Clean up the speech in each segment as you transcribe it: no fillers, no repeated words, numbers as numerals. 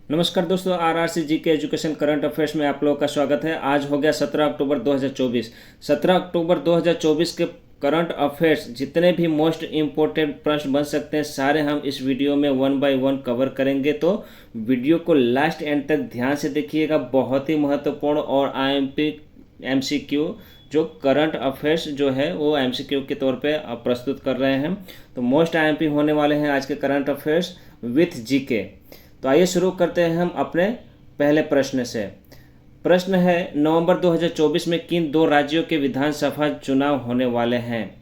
नमस्कार दोस्तों, आरआरसी जी के एजुकेशन करंट अफेयर्स में आप लोगों का स्वागत है। आज हो गया 17 अक्टूबर 2024। 17 अक्टूबर 2024 के करंट अफेयर्स जितने भी मोस्ट इम्पोर्टेंट प्रश्न बन सकते हैं सारे हम इस वीडियो में वन बाय वन कवर करेंगे। तो वीडियो को लास्ट एंड तक ध्यान से देखिएगा। बहुत ही महत्वपूर्ण और आईएमपी एमसीक्यू जो करंट अफेयर्स जो है वो एमसीक्यू के तौर पे प्रस्तुत कर रहे हैं। तो मोस्ट आईएमपी होने वाले हैं आज के करंट अफेयर्स विथ जीके। तो आइए शुरू करते हैं हम अपने पहले प्रश्न से। प्रश्न है, नवंबर 2024 में किन दो राज्यों के विधानसभा चुनाव होने वाले हैं?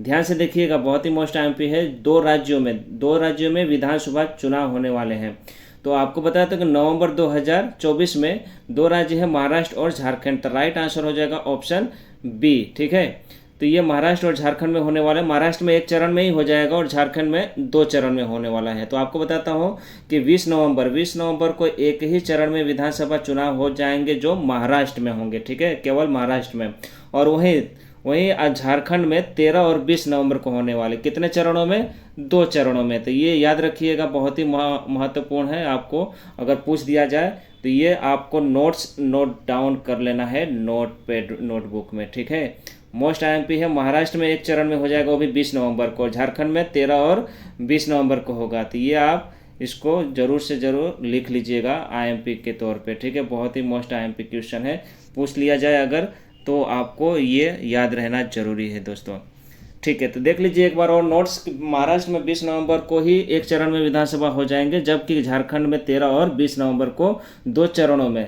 ध्यान से देखिएगा, बहुत ही मोस्ट आईएमपी है। दो राज्यों में विधानसभा चुनाव होने वाले हैं। तो आपको बताया था कि नवंबर 2024 में दो राज्य है, महाराष्ट्र और झारखंड। तो राइट आंसर हो जाएगा ऑप्शन बी। ठीक है, तो ये महाराष्ट्र और झारखंड में होने वाला है। महाराष्ट्र में एक चरण में ही हो जाएगा और झारखंड में दो चरण में होने वाला है। तो आपको बताता हूँ कि 20 नवंबर को एक ही चरण में विधानसभा चुनाव हो जाएंगे जो महाराष्ट्र में होंगे। ठीक है, केवल महाराष्ट्र में। और वहीं वहीं झारखंड में 13 और 20 नवंबर को होने वाले। कितने चरणों में? दो चरणों में। तो ये याद रखिएगा, बहुत ही महत्वपूर्ण है। आपको अगर पूछ दिया जाए तो ये आपको नोट डाउन कर लेना है नोटबुक में। ठीक है, मोस्ट आईएमपी है। महाराष्ट्र में एक चरण में हो जाएगा, वो भी 20 नवंबर को। झारखंड में 13 और 20 नवंबर को होगा। तो ये आप इसको ज़रूर से ज़रूर लिख लीजिएगा आईएमपी के तौर पे। ठीक है, बहुत ही मोस्ट आईएमपी क्वेश्चन है। पूछ लिया जाए अगर तो आपको ये याद रहना जरूरी है दोस्तों। ठीक है, तो देख लीजिए एक बार और नोट्स। महाराष्ट्र में 20 नवंबर को ही एक चरण में विधानसभा हो जाएंगे, जबकि झारखंड में 13 और 20 नवंबर को दो चरणों में।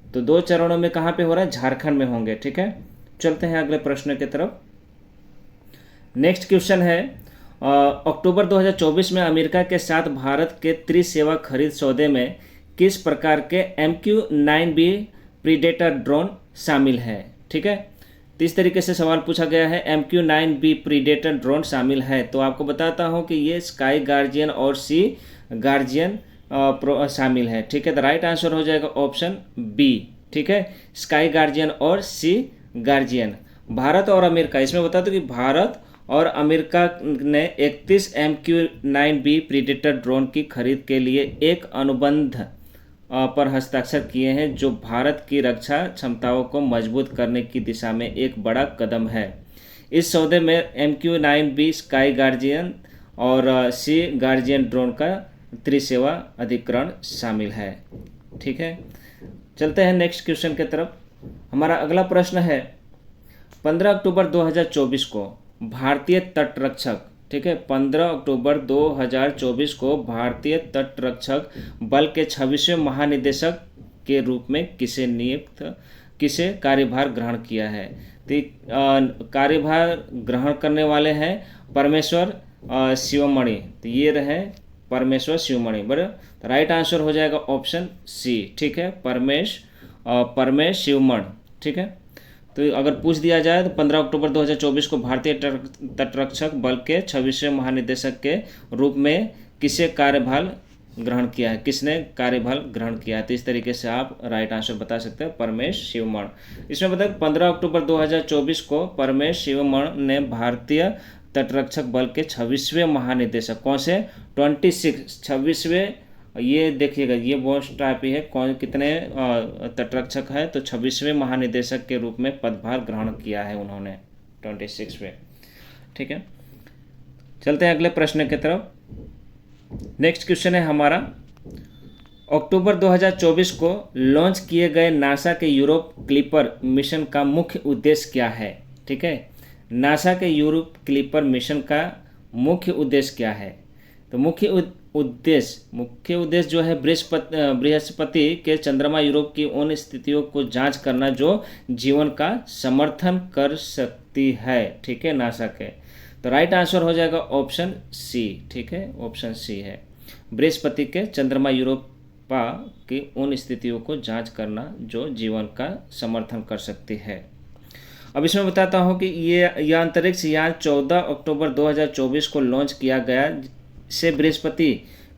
तो दो चरणों में कहाँ पे हो रहा है? झारखंड में होंगे। ठीक है, चलते हैं अगले प्रश्न की तरफ। नेक्स्ट क्वेश्चन है, अक्टूबर 2024 में अमेरिका के साथ भारत के त्रिसेवा खरीद सौदे में किस प्रकार के MQ-9B प्रीडेटर ड्रोन शामिल है? ठीक है, तो इस तरीके से सवाल पूछा गया है। MQ-9B प्रीडेटर ड्रोन शामिल है। तो आपको बताता हूँ कि ये स्काई गार्जियन और सी गार्जियन शामिल है। ठीक है, तो राइट आंसर हो जाएगा ऑप्शन बी। ठीक है, स्काई गार्जियन और सी गार्जियन। भारत और अमेरिका, इसमें बता दो कि भारत और अमेरिका ने 31 MQ-9B प्रीडेटर ड्रोन की खरीद के लिए एक अनुबंध पर हस्ताक्षर किए हैं, जो भारत की रक्षा क्षमताओं को मजबूत करने की दिशा में एक बड़ा कदम है। इस सौदे में MQ-9B स्काई गार्जियन और सी गार्जियन ड्रोन का त्रिसेवा अधिग्रहण शामिल है। ठीक है, चलते हैं नेक्स्ट क्वेश्चन की तरफ। हमारा अगला प्रश्न है, 15 अक्टूबर 2024 को भारतीय तटरक्षक, ठीक है, 15 अक्टूबर 2024 को भारतीय तटरक्षक बल के 26वें महानिदेशक के रूप में किसे कार्यभार ग्रहण किया है? तो कार्यभार ग्रहण करने वाले हैं परमेश्वर शिवमणि। तो ये रहे परमेश्वर शिवमणि। बराबर, राइट आंसर हो जाएगा ऑप्शन सी। ठीक है, परमेश शिवमण। ठीक है, तो अगर पूछ दिया जाए तो 15 अक्टूबर 2024 को भारतीय तटरक्षक बल के 26वें महानिदेशक के रूप में किसने कार्यभार ग्रहण किया है? तो इस तरीके से आप राइट आंसर बता सकते हैं, परमेश शिवमण। इसमें बताए 15 अक्टूबर 2024 को परमेश शिवमण ने भारतीय तटरक्षक बल के 26वें महानिदेशक, कौन से? 26वें। ये देखिएगा, ये मोस्ट टाइप है। कौन कितने तटरक्षक है? तो 26वें महानिदेशक के रूप में पदभार ग्रहण किया है उन्होंने, 26वें। ठीक है, चलते हैं अगले प्रश्न की तरफ। नेक्स्ट क्वेश्चन है हमारा, अक्टूबर 2024 को लॉन्च किए गए नासा के यूरोप क्लिपर मिशन का मुख्य उद्देश्य क्या है? ठीक है, नासा के यूरोप क्लिपर मिशन का मुख्य उद्देश्य क्या है? तो मुख्य उद्देश्य जो है बृहस्पति के चंद्रमा यूरोप की उन स्थितियों को जांच करना जो जीवन का समर्थन कर सकती है। ठीक है, नासा के। तो राइट आंसर हो जाएगा ऑप्शन सी। ठीक है, ऑप्शन सी है, बृहस्पति के चंद्रमा यूरोपा की उन स्थितियों को जांच करना जो जीवन का समर्थन कर सकती है। अब इसमें बताता हूँ कि यह अंतरिक्ष यान 14 अक्टूबर 2024 को लॉन्च किया गया, से बृहस्पति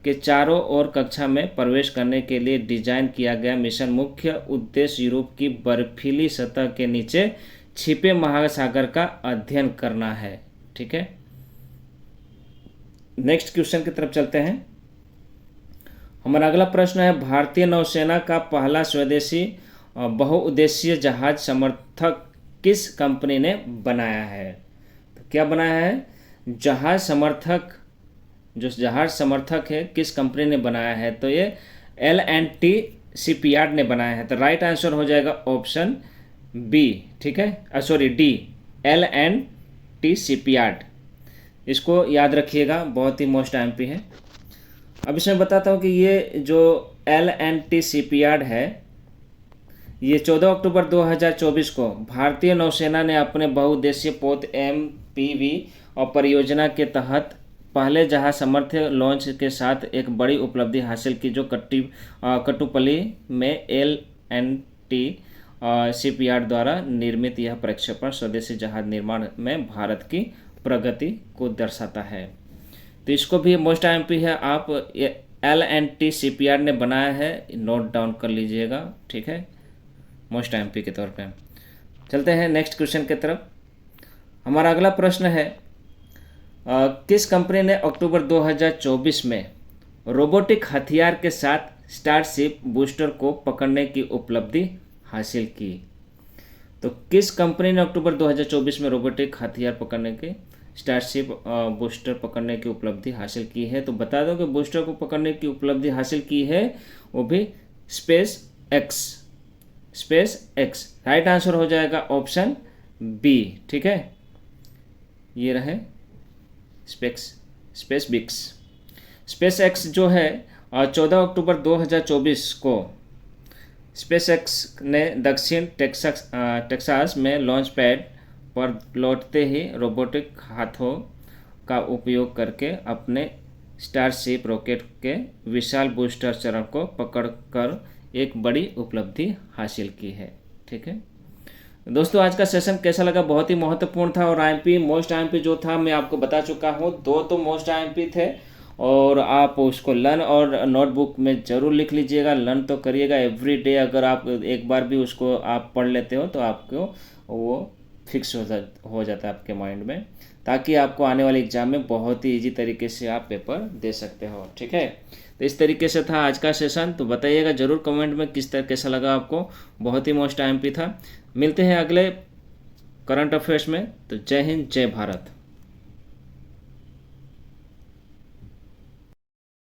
के चारों ओर कक्षा में प्रवेश करने के लिए डिजाइन किया गया मिशन मुख्य उद्देश्य यूरोप की बर्फीली सतह के नीचे छिपे महासागर का अध्ययन करना है। ठीक है, नेक्स्ट क्वेश्चन की तरफ चलते हैं। हमारा अगला प्रश्न है, भारतीय नौसेना का पहला स्वदेशी बहुउद्देशीय जहाज समर्थक किस कंपनी ने बनाया है? तो क्या बनाया है? जहाज समर्थक, जो जहाज समर्थक है किस कंपनी ने बनाया है? तो ये L&T शिपयार्ड ने बनाया है। तो राइट आंसर हो जाएगा ऑप्शन बी, ठीक है, सॉरी डी, L&T शिपयार्ड। इसको याद रखिएगा, बहुत ही मोस्ट एमपी है। अब इसमें बताता हूँ कि ये जो L&T शिपयार्ड है, ये 14 अक्टूबर 2024 को भारतीय नौसेना ने अपने बहुउद्देशीय पोत MPV और परियोजना के तहत पहले जहाज समर्थ्य लॉन्च के साथ एक बड़ी उपलब्धि हासिल की, जो कटुपली में L&T शिपयार्ड द्वारा निर्मित यह प्रक्षेपण स्वदेशी जहाज निर्माण में भारत की प्रगति को दर्शाता है। तो इसको भी मोस्ट एमपी है, आप L&T शिपयार्ड ने बनाया है, नोट डाउन कर लीजिएगा, ठीक है, मोस्ट एमपी के तौर पे। चलते हैं नेक्स्ट क्वेश्चन की तरफ। हमारा अगला प्रश्न है, किस कंपनी ने अक्टूबर 2024 में रोबोटिक हथियार के साथ स्टारशिप बूस्टर को पकड़ने की उपलब्धि हासिल की? तो किस कंपनी ने अक्टूबर 2024 में रोबोटिक हथियार पकड़ने के, स्टारशिप बूस्टर पकड़ने की उपलब्धि हासिल की है? तो बता दो कि बूस्टर को पकड़ने की उपलब्धि हासिल की है वो भी स्पेस एक्स। राइट आंसर हो जाएगा ऑप्शन बी, ठीक है, ये रहे स्पेस एक्स जो है 14 अक्टूबर 2024 को स्पेस एक्स ने दक्षिण टेक्सास में लॉन्च पैड पर लौटते ही रोबोटिक हाथों का उपयोग करके अपने स्टारशिप रॉकेट के विशाल बूस्टर चरण को पकड़कर एक बड़ी उपलब्धि हासिल की है, ठीक है। दोस्तों आज का सेशन कैसा लगा? बहुत ही महत्वपूर्ण था, और आईएमपी मोस्ट आईएमपी जो था मैं आपको बता चुका हूँ। 2 तो मोस्ट आईएमपी थे, और आप उसको लर्न और नोटबुक में ज़रूर लिख लीजिएगा, लर्न तो करिएगा एवरी डे। अगर आप एक बार भी उसको आप पढ़ लेते हो तो आपको वो फिक्स हो जाता है आपके माइंड में, ताकि आपको आने वाले एग्जाम में बहुत ही ईजी तरीके से आप पेपर दे सकते हो, ठीक है। तो इस तरीके से था आज का सेशन। तो बताइएगा ज़रूर कमेंट में किस तरह कैसा लगा आपको। बहुत ही मोस्ट आईएमपी था। मिलते हैं अगले करंट अफेयर्स में। तो जय हिंद, जय भारत।